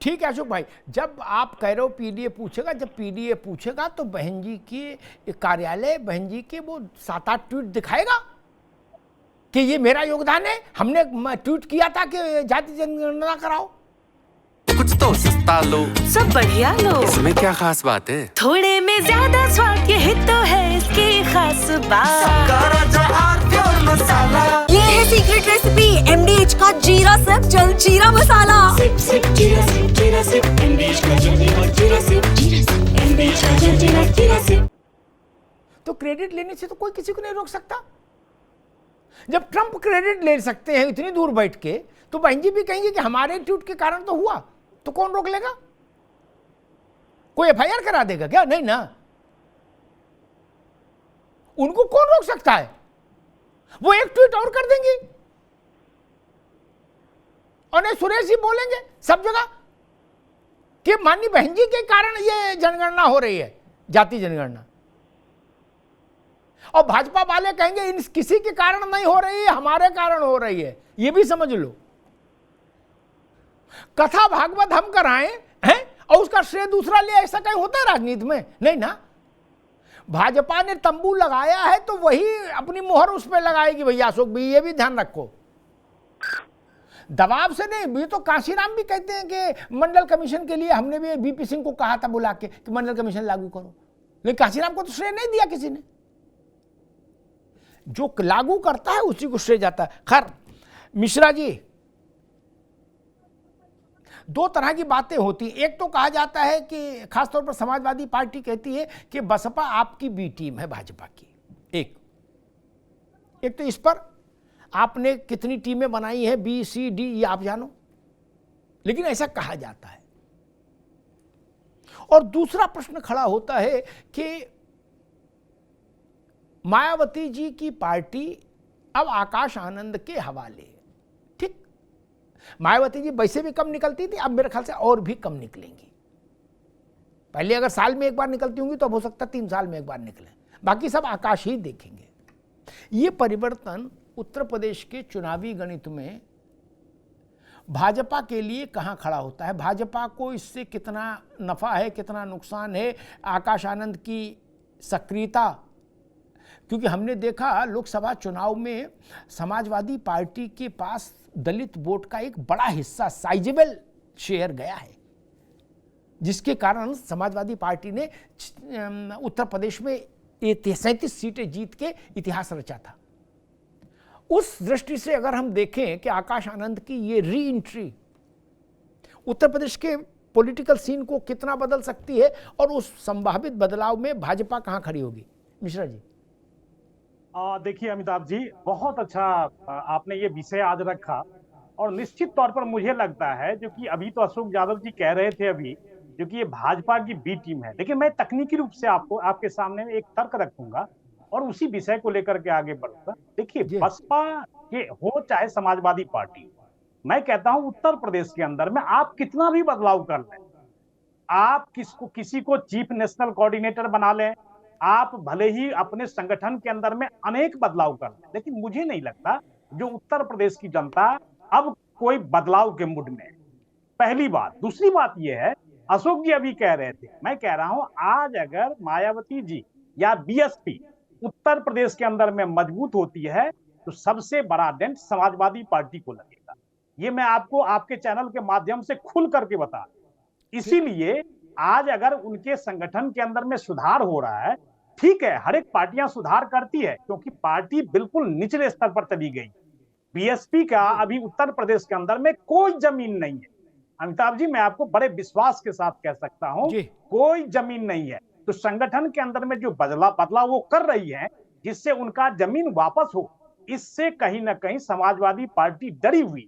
ठीक है अशोक भाई, जब आप कह रहे हो पीडीए पूछेगा, जब पीडीए पूछेगा तो बहन जी की कार्यालय, बहन जी के वो 7-8 ट्वीट दिखाएगा कि ये मेरा योगदान है, हमने ट्वीट किया था कि जाति जनगणना कराओ। कुछ तो सस्ता लो, सब बढ़िया लो, इसमें क्या खास बात है? थोड़े में ज्यादा स्वाद, यही तो है इसकी खास बात। मसाला ये है सीक्रेट रेसिपी MDH का जीरा सिप जल जीरा मसाला। सिप सिप जीरा सिप MDH का जल और जीरा सिप MDH का जल जीरा सिप। तो क्रेडिट लेने से तो कोई किसी को नहीं रोक सकता। जब ट्रंप क्रेडिट ले सकते हैं इतनी दूर बैठ के, तो बहन जी भी कहेंगे कि हमारे ट्वीट के कारण तो हुआ, तो कौन रोक लेगा? कोई FIR करा देगा क्या? नहीं ना, उनको कौन रोक सकता है? वो एक ट्वीट और कर देंगी और नहीं सुरेश जी बोलेंगे सब जगह कि माननीय बहन जी के कारण ये जनगणना हो रही है, जाति जनगणना। और भाजपा वाले कहेंगे इन किसी के कारण नहीं हो रही है, हमारे कारण हो रही है। ये भी समझ लो, कथा भागवत हम कराएं हैं और उसका श्रेय दूसरा ले, ऐसा कहीं होता है राजनीति में? नहीं ना। भाजपा ने तंबू लगाया है तो वही अपनी मोहर उस पर लगाएगी भैया। अशोक भी ये भी ध्यान रखो, दबाव से नहीं। भी तो काशीराम भी कहते हैं कि मंडल कमीशन के लिए हमने भी VP सिंह को कहा था बुला के कि मंडल कमीशन लागू करो, लेकिन काशीराम को तो श्रेय नहीं दिया किसी ने। जो लागू करता है उसी को श्रेय जाता है। खैर मिश्रा जी, दो तरह की बातें होती हैं। एक तो कहा जाता है कि खासतौर पर समाजवादी पार्टी कहती है कि बसपा आपकी बी टीम है भाजपा की। एक तो इस पर आपने कितनी टीमें बनाई हैं, B, C, D, ये आप जानो, लेकिन ऐसा कहा जाता है। और दूसरा प्रश्न खड़ा होता है कि मायावती जी की पार्टी अब आकाश आनंद के हवाले। मायावती जी वैसे भी कम निकलती थी, अब मेरे ख्याल से और भी कम निकलेंगी। पहले अगर साल में एक बार निकलती होंगी तो अब हो सकता है 3 साल में एक बार निकले, बाकी सब आकाश ही देखेंगे। ये परिवर्तन उत्तर प्रदेश के चुनावी गणित में भाजपा के लिए कहां खड़ा होता है? भाजपा को इससे कितना नफा है, कितना नुकसान है? आकाश आनंद की सक्रियता, क्योंकि हमने देखा लोकसभा चुनाव में समाजवादी पार्टी के पास दलित वोट का एक बड़ा हिस्सा, साइजेबल शेयर गया है, जिसके कारण समाजवादी पार्टी ने उत्तर प्रदेश में 37 सीटें जीत के इतिहास रचा था। उस दृष्टि से अगर हम देखें कि आकाश आनंद की ये री एंट्री उत्तर प्रदेश के पॉलिटिकल सीन को कितना बदल सकती है और उस संभावित बदलाव में भाजपा कहां खड़ी होगी? मिश्रा जी। देखिए अमिताभ जी, बहुत अच्छा आपने ये विषय आज रखा और निश्चित तौर पर मुझे लगता है, जो कि अभी तो अशोक यादव जी कह रहे थे अभी, जो कि ये भाजपा की बी टीम है, लेकिन मैं तकनीकी रूप से आपको आपके सामने एक तर्क रखूंगा और उसी विषय को लेकर के आगे बढ़ूंगा। देखिए, बसपा के हो चाहे समाजवादी पार्टी, मैं कहता हूं उत्तर प्रदेश के अंदर में आप कितना भी बदलाव कर लें, आप किसी को चीफ नेशनल कोऑर्डिनेटर बना लें, आप भले ही अपने संगठन के अंदर में अनेक बदलाव कर लें, लेकिन मुझे नहीं लगता जो उत्तर प्रदेश की जनता अब कोई बदलाव के मूड में है। पहली बात। दूसरी बात यह है, अशोक जी अभी कह रहे थे, मैं कह रहा हूं आज अगर मायावती जी या BSP उत्तर प्रदेश के अंदर में मजबूत होती है तो सबसे बड़ा डेंट समाजवादी पार्टी को लगेगा। ये मैं आपको आपके चैनल के माध्यम से खुल करके बता, इसीलिए आज अगर उनके संगठन के अंदर में सुधार हो रहा है, ठीक है, हर एक पार्टियां सुधार करती है क्योंकि पार्टी बिल्कुल निचले स्तर पर चली गई। BSP का अभी उत्तर प्रदेश के अंदर में कोई जमीन नहीं है। अमिताभ जी, मैं आपको बड़े विश्वास के साथ कह सकता हूं, कोई जमीन नहीं है। तो संगठन के अंदर में जो बदलाव वो कर रही है जिससे उनका जमीन वापस हो, इससे कहीं ना कहीं समाजवादी पार्टी डरी हुई,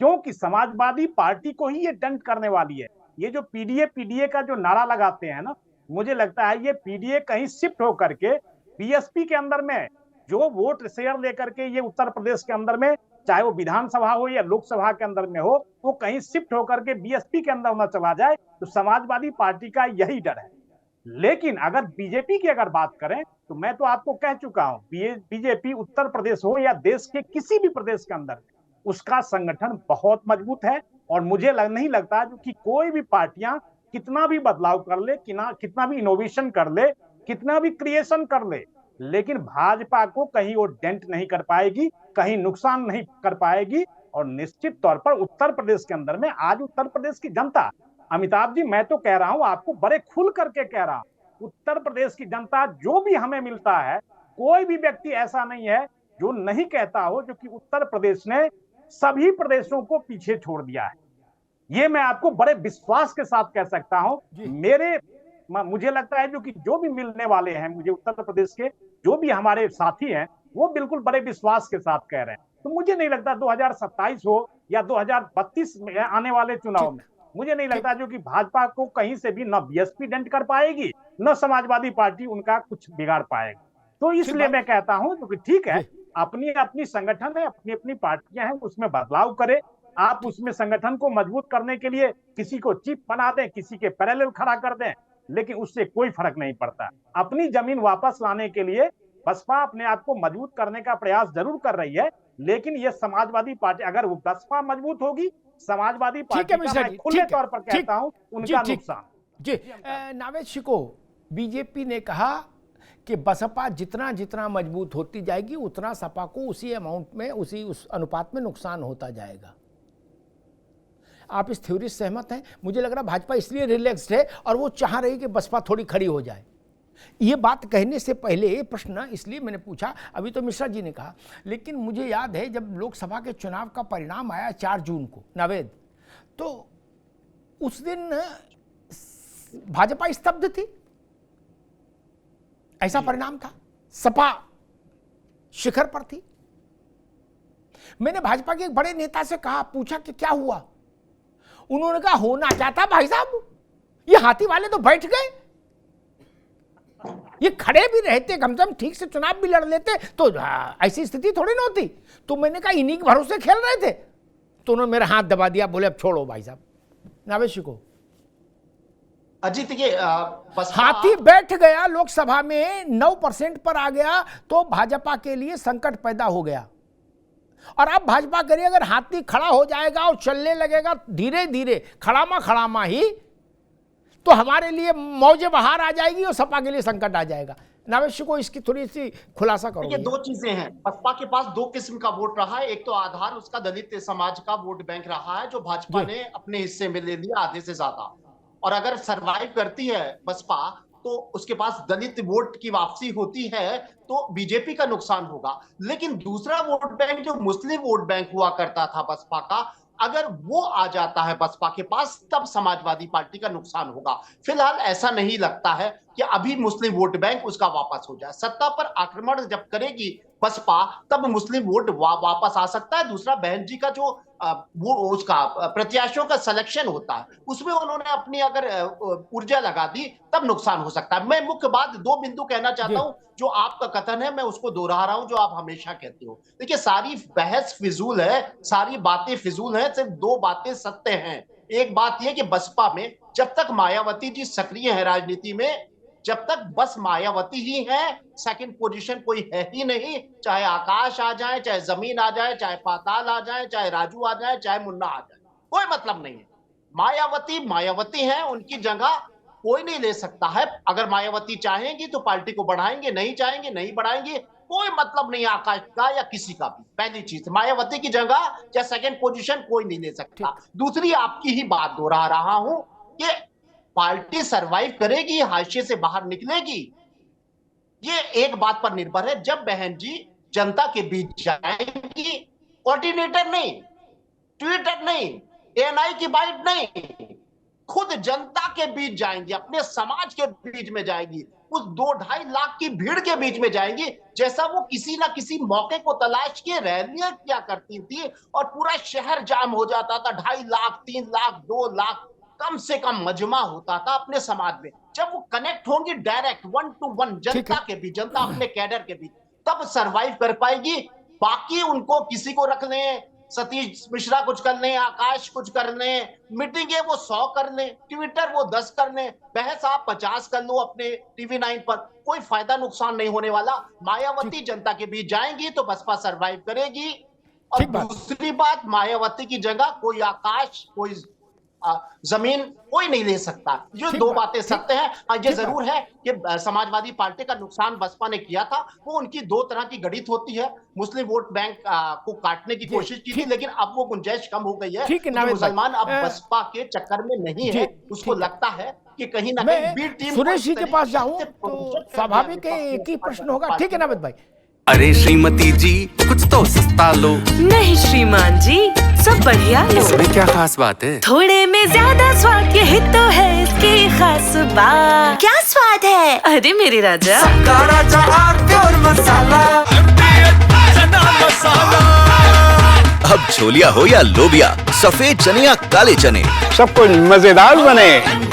क्योंकि समाजवादी पार्टी को ही ये दंड करने वाली है। ये जो पीडीए का जो नारा लगाते हैं ना, मुझे लगता है ये पीडीए कहीं शिफ्ट होकर के BSP के अंदर में जो वोट शेयर लेकर के ये उत्तर प्रदेश के अंदर में, चाहे वो विधानसभा हो या लोकसभा के अंदर में हो, वो कहीं शिफ्ट होकर के BSP के अंदर न चला जाए, तो समाजवादी पार्टी का यही डर है। लेकिन अगर बीजेपी की अगर बात करें तो मैं तो आपको कह चुका हूं, बीजेपी उत्तर प्रदेश हो या देश के किसी भी प्रदेश के अंदर, उसका संगठन बहुत मजबूत है और मुझे नहीं लगता जो कि कोई भी पार्टियां कितना भी बदलाव कर ले, कितना भी इनोवेशन कर ले, कितना भी क्रिएशन कर ले, लेकिन भाजपा को कहीं वो डेंट नहीं कर पाएगी, कहीं नुकसान नहीं कर पाएगी। और निश्चित तौर पर उत्तर प्रदेश के अंदर में आज उत्तर प्रदेश की जनता, अमिताभ जी मैं तो कह रहा हूं, आपको बड़े खुल करके कह रहा हूं, उत्तर प्रदेश की जनता जो भी हमें मिलता है, कोई भी व्यक्ति ऐसा नहीं है जो नहीं कहता हो जो कि उत्तर प्रदेश ने सभी प्रदेशों को पीछे छोड़ दिया है। ये मैं आपको बड़े विश्वास के साथ कह सकता हूं। मुझे लगता है जो भी मिलने वाले हैं मुझे उत्तर प्रदेश के जो भी हमारे साथी हैं, वो बिल्कुल बड़े विश्वास के साथ कह रहे हैं। तो मुझे नहीं लगता 2027 हो या 2032 में आने वाले चुनाव में, मुझे नहीं लगता जो कि भाजपा को कहीं से भी न बीएसपी डेंट कर पाएगी, न समाजवादी पार्टी उनका कुछ बिगाड़ पाएगी। तो इसलिए मैं कहता हूं कि ठीक है, अपनी अपनी संगठन है, अपनी अपनी पार्टियां हैं, उसमें बदलाव करें। आप उसमें संगठन को मजबूत करने के लिए किसी को चीफ बना दें, किसी के पैरेलल खड़ा कर दें, लेकिन उससे कोई फर्क नहीं पड़ता। अपनी जमीन वापस लाने के लिए बसपा अपने आप को मजबूत करने का प्रयास जरूर कर रही है, लेकिन ये समाजवादी पार्टी, अगर वो बसपा मजबूत होगी, समाजवादी पार्टी का मैं खुले तौर पर कहता हूं उनका नुकसान। जी नावेद शिको, बीजेपी ने कहा कि बसपा जितना जितना मजबूत होती जाएगी उतना सपा को उसी अमाउंट में, उस अनुपात में नुकसान होता जाएगा। आप इस थ्योरी से सहमत हैं? मुझे लग रहा भाजपा इसलिए रिलैक्स्ड है और वो चाह रही कि बसपा थोड़ी खड़ी हो जाए। ये बात कहने से पहले प्रश्न इसलिए मैंने पूछा, अभी तो मिश्रा जी ने कहा, लेकिन मुझे याद है जब लोकसभा के चुनाव का परिणाम आया 4 जून को नावेद, तो उस दिन भाजपा स्तब्ध थी, ऐसा परिणाम था। सपा शिखर पर थी। मैंने भाजपा के एक बड़े नेता से कहा, पूछा कि क्या हुआ, उन्होंने कहा होना क्या था भाई साहब, ये हाथी वाले तो बैठ गए, ये खड़े भी रहते, कम से कम ठीक से चुनाव भी लड़ लेते तो ऐसी स्थिति थोड़ी ना होती। तो मैंने कहा इन्हीं के भरोसे खेल रहे थे, तो उन्होंने मेरा हाथ दबा दिया, बोले अब छोड़ो भाई साहब। नावेद को अजीत ये हाथी बैठ गया, लोकसभा में 9% पर आ गया, तो भाजपा के लिए संकट पैदा हो गया। और अब भाजपा करिए, अगर हाथी खड़ा हो जाएगा और चलने लगेगा धीरे धीरे, खड़ामा ही, तो हमारे लिए मौजे बहार आ जाएगी और सपा के लिए संकट आ जाएगा। नावेद को इसकी थोड़ी सी खुलासा करो। ये 2 चीजें हैं, बसपा के पास 2 किस्म का वोट रहा है। एक तो आधार उसका दलित समाज का वोट बैंक रहा है, जो भाजपा ने अपने हिस्से में ले लिया आधे से ज्यादा। और अगर सरवाइव करती है बसपा, तो उसके पास दलित वोट की वापसी होती है, तो बीजेपी का नुकसान होगा। लेकिन दूसरा वोट बैंक जो मुस्लिम वोट बैंक हुआ करता था बसपा का, अगर वो आ जाता है बसपा के पास, तब समाजवादी पार्टी का नुकसान होगा। फिलहाल ऐसा नहीं लगता है कि अभी मुस्लिम वोट बैंक उसका वापस हो जाए। सत्ता पर आक्रमण जब करेगी बसपा, तब मुस्लिम वोट वापस आ सकता है। दूसरा, बहन जी का जो वो उसका प्रत्याशियों का सिलेक्शन होता है, उसमें उन्होंने अपनी अगर ऊर्जा लगा दी, तब नुकसान हो सकता है। मैं मुख्य बात 2 बिंदु कहना चाहता हूं, जो आपका कथन है मैं उसको दोहरा रहा हूं, जो आप हमेशा कहते हो। देखिए, सारी बहस फिजूल है, सारी बातें फिजूल हैं, सिर्फ 2 बातें सत्य हैं। एक बात यह कि बसपा में जब तक मायावती जी सक्रिय है राजनीति में, जब तक बस मायावती ही है, सेकंड पोजीशन कोई है ही नहीं। चाहे आकाश आ जाए, चाहे जमीन आ जाए, चाहे पाताल आ जाए, चाहे राजू आ जाए, चाहे मुन्ना आ जाए, कोई मतलब नहीं है। मायावती है, उनकी जगह कोई नहीं ले सकता है। अगर मायावती चाहेंगी तो पार्टी को बढ़ाएंगे, नहीं चाहेंगे नहीं बढ़ाएंगे, कोई मतलब नहीं आकाश का या किसी का भी। पहली चीज, मायावती की जगह या सेकंड पोजीशन कोई नहीं ले सकता। दूसरी, आपकी ही बात दोहरा रहा हूं कि पार्टी सरवाइव करेगी, हाशिए से बाहर निकलेगी, ये एक बात पर निर्भर है। जब बहन जी जनता के बीच जाएंगी, कोऑर्डिनेटर नहीं, ट्विटर नहीं, एएनआई की बाइट नहीं, खुद जनता के बीच जाएंगी, अपने समाज के बीच में जाएंगी, उस 2-2.5 लाख की भीड़ के बीच में जाएंगी, जैसा वो किसी ना किसी मौके को तलाश के रैलियां किया करती थी और पूरा शहर जाम हो जाता था। 2.5 लाख, 3 लाख, 2 लाख कम से कम मजमा होता था अपने समाज में। जब वो कनेक्ट होंगी डायरेक्ट 1 to 1 जनता के बीच, जनता अपने कैडर के बीच, तब सरवाइव कर पाएगी। बाकी उनको किसी को रख लें, सतीश मिश्रा कुछ कर लें, आकाश कुछ कर लें, मीटिंग है वो 100 कर लें, ट्विटर वो 10 कर लें, बहस आप 50 कर लो अपने TV9 पर, कोई फायदा नुकसान नहीं होने वाला। मायावती जनता के बीच जाएंगी तो बसपा सरवाइव करेगी, और ठीक बात। दूसरी बात, मायावती की जगह कोई आकाश, कोई जमीन कोई नहीं ले सकता। ये ठीक दो बात, बातें ठीक- सत्य हैं। ये ठीक जरूर है कि समाजवादी पार्टी का नुकसान बसपा ने किया था। वो उनकी दो तरह की गणित होती है। मुस्लिम वोट बैंक को काटने की जी, कोशिश की थी, ठीक- लेकिन अब वो गुंजाइश कम हो गई है, ठीक है, क्योंकि नावेद भाई। मुसलमान अब बसपा के चक्कर में नहीं जी, है। उसको ठीक है। लगता है कि कहीं ना कहीं बी मैं टीम सुरेश जी के पास जाऊं तो स्वाभाविक है एक ही प्रश्न होगा। ठीक है नावेद भाई। अरे श्रीमती जी कुछ तो सस्ता लो। नहीं श्रीमान जी, सब बढ़िया लो। इसमें क्या खास बात है? थोड़े में ज्यादा स्वाद, यही तो है इसकी खास बात। क्या स्वाद है? अरे मेरे राजा, अब छोलिया हो या लोबिया, सफेद चने या काले चने, सब कुछ मजेदार बने।